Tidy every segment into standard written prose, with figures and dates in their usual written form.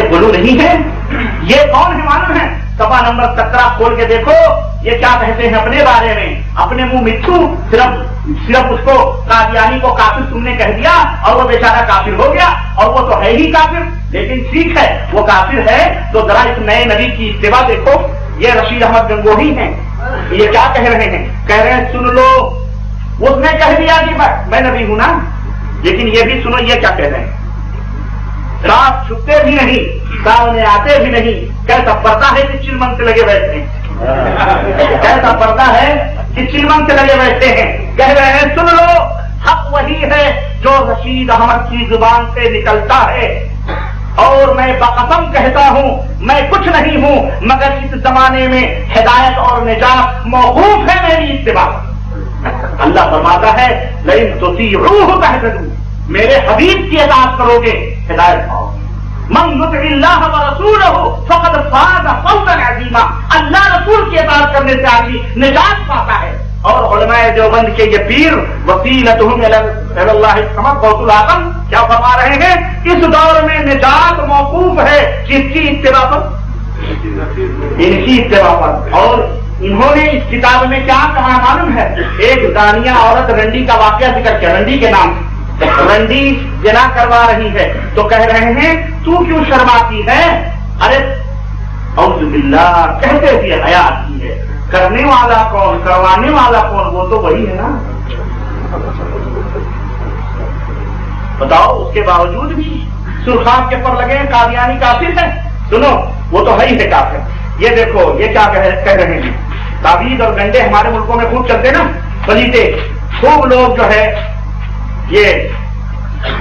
یہ گلو نہیں ہے؟ یہ کون ہے معلوم ہے؟ صفحہ نمبر 17 کھول کے دیکھو یہ کیا کہتے ہیں اپنے بارے میں. اپنے منہ مٹھو صرف اس کو قادیانی کو کافر تم نے کہہ دیا اور وہ بیچارہ کافر ہو گیا, اور وہ تو ہے ہی کافر. لیکن ٹھیک ہے وہ کافر ہے تو ذرا اس نئے نبی کی اتباع دیکھو. یہ رشید احمد گنگوہی ہیں, یہ کیا کہہ رہے ہیں؟ کہہ رہے ہیں سن لو, اس نے کہہ دیا کہ میں نبی ہوں نا, لیکن یہ بھی سنو یہ کیا کہہ رہے ہیں. ساتھ چھپتے بھی نہیں, سامنے آتے بھی نہیں. کیسا پردہ ہے کہ چلمن سے لگے بیٹھتے ہیں, کیسا پردہ ہے کہ چلمن سے لگے بیٹھتے ہیں. کہہ رہے ہیں سن لو, حق وہی ہے جو رشید احمد کی زبان سے نکلتا ہے, اور میں بقسم کہتا ہوں میں کچھ نہیں ہوں مگر اس زمانے میں ہدایت اور نجات موقوف ہے میری اتباع. اللہ فرماتا ہے لیکن تطیعوہ تہتدوا, میرے حبیب کی اطاعت کرو گے ہدایت پاؤ. من یطع اللہ ورسولہ فقد فاز فوزا عظیما, اللہ رسول کی اطاعت کرنے سے آدمی نجات پاتا ہے. اور علماء دیوبند کے یہ پیر وسیلتہم الی اللہ الصمد غوث الاعظم کیا فرما رہے ہیں؟ اس دور میں نجات موقوف ہے کس کی اتباع پر؟ ان کی اتباع پر. اور انہوں نے اس کتاب میں کیا کہا معلوم ہے؟ ایک دانیہ عورت رنڈی کا واقعہ ذکر کیا. رنڈی کے نام رنڈی جنا کروا رہی ہے تو کہہ رہے ہیں تو کیوں شرماتی ہے؟ ارے اعوذ باللہ, کہتے بھی حیا آتی ہے. کرنے والا کون, کروانے والا کون؟ وہ تو وہی ہے نا. بتاؤ, اس کے باوجود بھی سرخاب کے پر لگے قادیانی کافر ہے. سنو وہ تو ہے ہی ہے کافر. یہ دیکھو یہ کیا کہہ رہے ہیں. تعویذ اور گنڈے ہمارے ملکوں میں خوب چلتے نا, پلیتے خوب لوگ جو ہے. یہ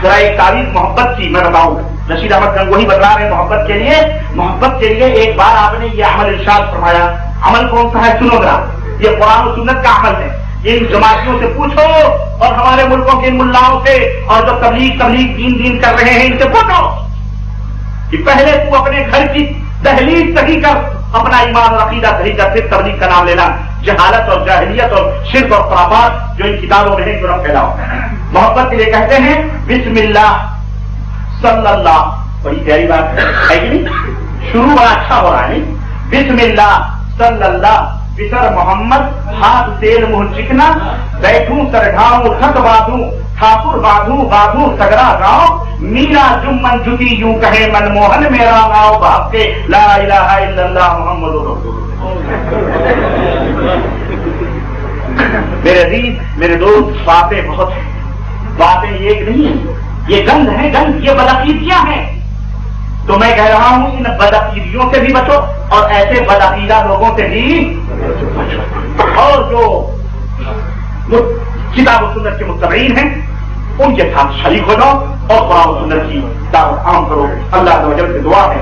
ذرا ایک تعریف محبت کی میں بتاؤں, رشید احمد گنگوہی بتلا رہے ہیں محبت کے لیے. محبت کے لیے ایک بار آپ نے یہ عمل ارشاد فرمایا. عمل کون سا ہے سنو ذرا, یہ قرآن و سنت کا عمل ہے. ان جماعتوں سے پوچھو اور ہمارے ملکوں کے ملاؤں سے اور جو تبلیغ دین کر رہے ہیں ان سے پوچھو کہ پہلے تو اپنے گھر کی دہلیز صحیح کر, اپنا ایمان اور عقیدہ صحیح کر, پھر تبلیغ کا نام لینا. جہالت اور جاہلیت اور شرک اور خرافات جو ان کتابوں میں ہے جو نہ پھیلاؤ. محبت کے لیے کہتے ہیں بسم اللہ صلی اللہ, بڑی پیاری بات ہے کہ نہیں؟ شروع بڑا اچھا ہو رہا ہے. بسم اللہ صلی اللہ, بسر محمد ہاتھ تیل منہ چکنا, بیٹھوں سر ڈھاؤں خط باندھوں, ٹھاکر باندھوں سگرا گاؤں, میرا جمن جتی یوں کہے من موہن میرا گاؤں باپ کے لا الہ الا اللہ محمد رسول اللہ. میرے عزیز میرے دوست, باتیں بہت ہیں, باتیں ایک نہیں, یہ گند ہے گند, یہ بدعقیدیاں ہیں. تو میں کہہ رہا ہوں ان بدعقیدیوں سے بھی بچو اور ایسے بدعقیدہ لوگوں سے بھی بچو, اور جو کتاب و سنت کے متبعین ہیں ان کے ساتھ شریک ہو جاؤ اور قرآن و سنت کی دعوت عام کرو. اللہ عز و جل سے دعا ہے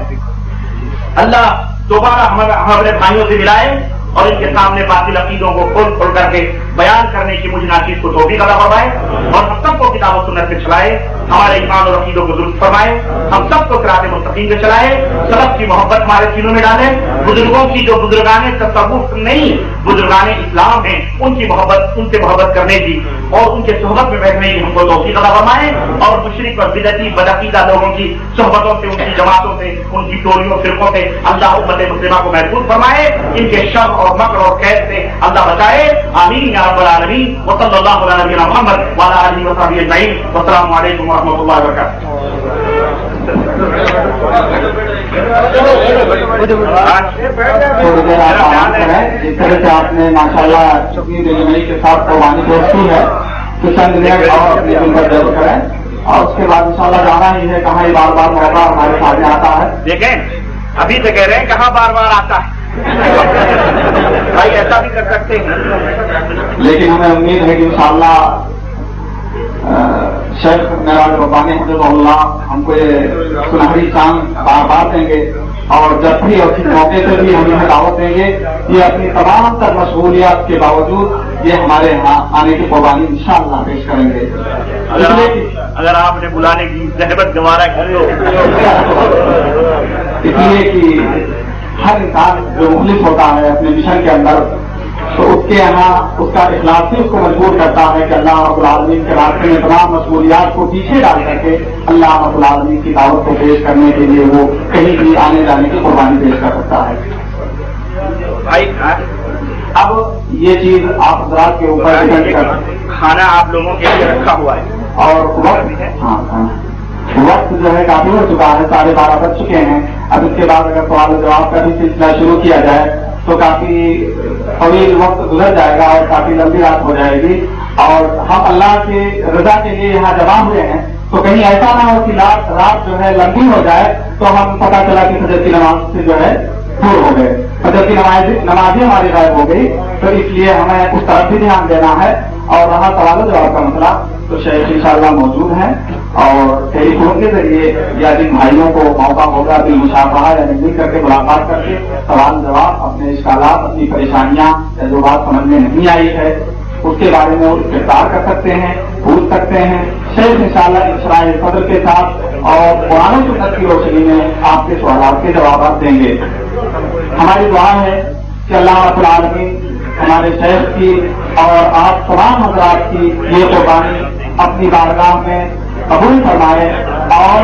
اللہ دوبارہ ہمارے بھائیوں سے ملائے اور ان کے سامنے باطل عقیدوں کو کھول کر کے بیان کرنے کی مجھے ناچیز کو توفیق عطا فرمائے, اور ہم سب کو کتاب و سنت سے چلائے, ہمارے ایمان اور عقیدوں کو درست فرمائے, ہم سب کو صراط مستقیم سے چلائے, سلف کی محبت ہمارے سینوں میں ڈالے, بزرگوں کی جو بزرگان تصوف نہیں بزرگان اسلام ہیں ان کی محبت, ان سے محبت کرنے کی اور ان کے صحبت میں بیٹھنے کی ہم کو توفیق عطا فرمائے, اور مشرک اور بدعتی بدعقیدہ لوگوں کی صحبتوں سے, ان کی جماعتوں سے, ان کی ٹولیوں فرقوں سے اللہ امت مسلمہ کو محفوظ فرمائے, ان کے شر اور مکر اور قید سے اللہ بچائے. آمین یا رب العالمین. وصلی اللہ علی نبینا محمد وعلی آلہ وصحبہ اجمعین. والسلام علیکم ورحمۃ اللہ وبرکاتہ. جس طرح سے آپ نے ماشاء اللہ چکنی دلمئی کے ساتھ قربانی پیش کی ہے تو چند منٹ اور اپنی دل پر درد کریں, اور اس کے بعد انشاءاللہ جانا ہی ہے. کہاں بار بار موقع ہمارے سامنے آتا ہے. دیکھیں ابھی سے کہہ رہے ہیں کہاں بار بار آتا ہے, بھائی ایسا بھی کر سکتے ہیں, لیکن ہمیں امید ہے کہ انشاءاللہ شیخ میرا ربانی حفظہ اللہ ہم کو یہ سنہری چاند بار بار دیں گے, اور جب بھی اور کس موقع سے بھی ہم انہیں دعوت دیں گے. یہ اپنی تمام تر مشغولیات کے باوجود یہ ہمارے یہاں آنے کی قربانی انشاءاللہ پیش کریں گے. اگر آپ نے بلانے کی زحمت گوارا کی تو اس لیے کہ ہر انسان جو مخلص ہوتا ہے اپنے مشن کے اندر تو اس کے یہاں اس کا اخلاص ہی اس کو مجبور کرتا ہے کہ اللہ رب العالمین کے راستے میں تمام مشغولیات کو پیچھے ڈال کر کے اللہ رب العالمین کی دعوت کو پیش کرنے کے لیے وہ کہیں بھی آنے جانے کی قربانی پیش کر سکتا ہے. بھائی اب یہ چیز آپ حضرات کے اوپر ڈیپینڈ کرتے کھانا آپ لوگوں کے لیے رکھا ہوا ہے اور وقت جو ہے کافی ہو چکا ہے, 12:30 بج چکے ہیں. اب اس کے بعد اگر سوال و جواب کا بھی سلسلہ شروع کیا جائے تو کافی طویل وقت گزر جائے گا اور کافی لمبی رات ہو جائے گی, اور ہم اللہ کی رضا کے لیے یہاں جمع ہوئے ہیں تو کہیں ایسا نہ ہو کہ رات جو ہے لمبی ہو جائے تو ہم پتہ چلا کہ فجر کی نماز سے جو ہے دور ہو گئے, فجر کی نماز ہماری غائب ہو گئی. تو اس لیے ہمیں اس طرف بھی دھیان دینا ہے. اور رہا سوال و جواب کا مسئلہ تو شیخ انشاءاللہ موجود ہیں اور ٹیلی فون کے ذریعے یا جن بھائیوں کو موقع ہوگا بھی مشافہہ یا مل کر کے ملاقات کر کے سوال جواب اپنے اشکالات اپنی پریشانیاں یا جو بات سمجھ میں نہیں آئی ہے اس کے بارے میں وہ استفسار کر سکتے ہیں, پوچھ سکتے ہیں. شیخ انشاءاللہ اشراح صدر کے ساتھ اور قرآن و سنت کی روشنی میں آپ کے سوالات کے جوابات دیں گے. ہماری دعا ہے کہ اللہ رب العالمین ہمارے شیخ کی اور آپ تمام حضرات کی یہ قربانی اپنی بارگاہ میں قبول فرمائے اور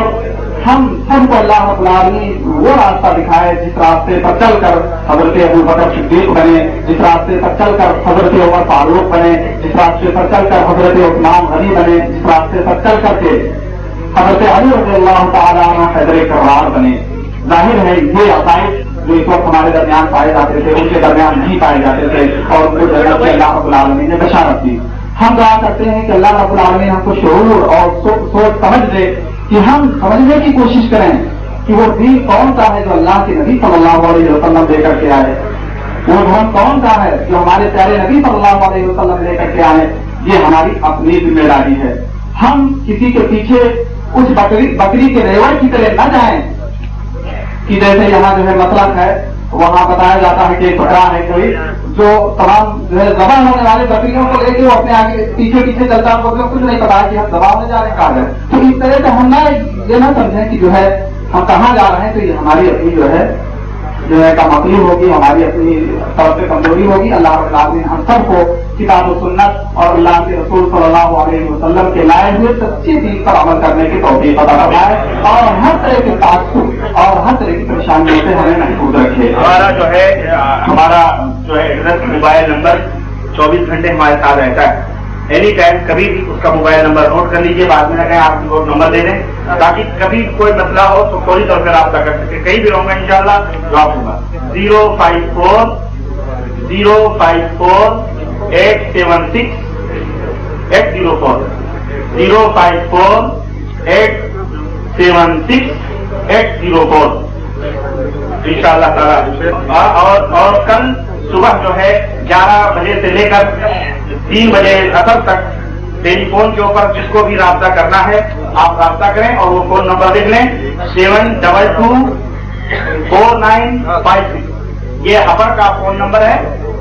ہم سب کو اللہ رب العالمین وہ راستہ دکھائے جس راستے پر چل کر حضرت ابو بکر صدیق بنے, جس راستے پر چل کر حضرت عمر فاروق بنے, جس راستے پر چل کر حضرت عثمان غنی بنے, جس راستے پر چل کر کے حضرت علی رضی اللہ تعالیٰ عنہ حیدر کرار بنے. ظاہر ہے یہ عقائد جو اس وقت ہمارے درمیان پائے جاتے تھے ان کے درمیان نہیں پائے جاتے تھے اور ان کو جنت میں اللہ رب العالمین نے بشارت دی. ہم دعا کرتے ہیں کہ اللہ رب العالمین ہم کو شعور اور سوچ سمجھ دے کہ ہم سمجھنے کی کوشش کریں کہ وہ دین کون سا ہے جو اللہ کے نبی صلی اللہ علیہ وسلم لے کر کے آئے, وہ دھرم کون سا ہے جو ہمارے پیارے نبی صلی اللہ علیہ وسلم لے کر کے آئے. یہ ہماری اپنی ذمہ داری ہے. ہم کسی کے پیچھے اس بکری کے ریوڑ کی طرح نہ جائیں کہ جیسے یہاں جو ہے مطلب ہے وہاں بتایا جاتا ہے کہ ایک بکرا ہے کوئی جو تمام جو ہے ذبح ہونے والے بکریوں کو لے کے وہ اپنے آگے پیچھے پیچھے چلتا ہے, بکریوں کچھ نہیں پتا کہ ہم ذبح ہونے جا رہے ہیں کہاں جائیں. تو اس طرح سے ہم نہ یہ نہ سمجھیں کہ جو ہے ہم کہاں جا رہے ہیں, تو یہ ہماری اپنی جو ہے کمزوری ہوگی, ہماری اپنی طرف سے کمزوری ہوگی. اللہ رب العالمین ہم سب کو کتاب و سنت اور اللہ کے رسول صلی اللہ علیہ وسلم کے لائے ہوئے سچی دین پر عمل کرنے کی توفیق عطا فرمائے اور ہر طرح کے تعصب اور ہر طرح کی پریشانیوں سے ہمیں محفوظ رکھے. ہمارا جو ہے ایڈریس موبائل نمبر 24 گھنٹے ہمارے ساتھ رہتا ہے. اینی ٹائم کبھی بھی اس کا موبائل نمبر نوٹ کر لیجیے, بعد میں نہ کہیں آپ کو نمبر دے دیں تاکہ کبھی کوئی مسئلہ ہو تو فوری طور پہ رابطہ کر سکے. کہیں بھی رہوں گا انشاءاللہ جواب دوں گا. 054-876-804 054-876-804 انشاءاللہ تعالیٰ. اور کل صبح جو ہے 11 بجے سے لے کر 3 بجے عصر تک ٹیلی فون کے اوپر جس کو بھی رابطہ کرنا ہے آپ رابطہ کریں اور وہ فون نمبر لکھ لیں 7224956. یہ حفر کا فون نمبر ہے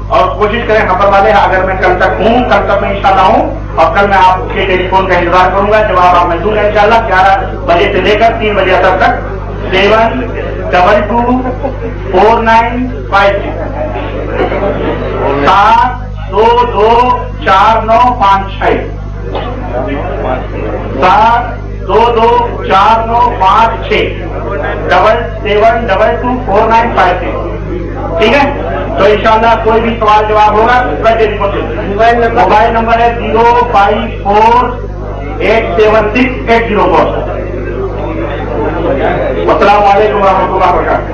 اور کوشش کریں حفر والے اگر میں کل تک ہوں, کل تک میں انشاءاللہ ہوں اور کل میں آپ کے ٹیلی فون کا انتظار کروں گا. جواب آپ میں دوں گا انشاءاللہ 11 بجے سے لے کر 3 بجے عصر تک 7224956 7224956 7224956 7224956. ٹھیک ہے, تو انشاءاللہ کوئی بھی سوال جواب ہوگا اس کا ٹیلی فون موبائل نمبر ہے 054-876-804. السلام علیکم ورحمۃ اللہ وبرکاتہ.